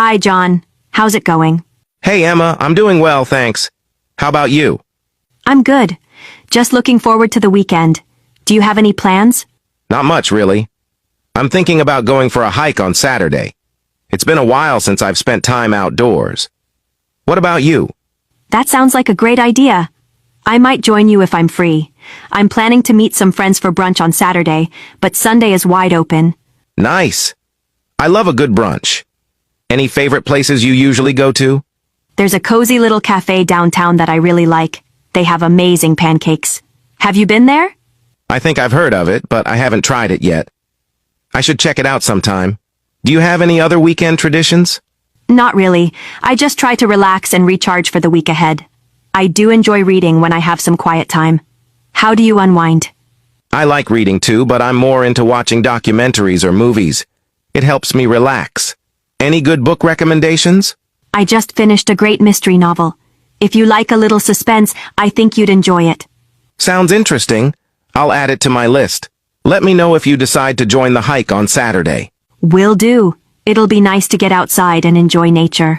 Hi, John. How's it going? Hey Emma, I'm doing well, thanks. How about you? I'm good. Just looking forward to the weekend. Do you have any plans? Not much, really. I'm thinking about going for a hike on Saturday. It's been a while since I've spent time outdoors. What about you? That sounds like a great idea. I might join you if I'm free. I'm planning to meet some friends for brunch on Saturday, but Sunday is wide open. Nice. I love a good brunch. Any favorite places you usually go to? There's a cozy little cafe downtown that I really like. They have amazing pancakes. Have you been there? I think I've heard of it, but I haven't tried it yet. I should check it out sometime. Do you have any other weekend traditions? Not really. I just try to relax and recharge for the week ahead. I do enjoy reading when I have some quiet time. How do you unwind? I like reading too, but I'm more into watching documentaries or movies. It helps me relax. Any good book recommendations? I just finished a great mystery novel. If you like a little suspense, I think you'd enjoy it. Sounds interesting. I'll add it to my list. Let me know if you decide to join the hike on Saturday. Will do. It'll be nice to get outside and enjoy nature.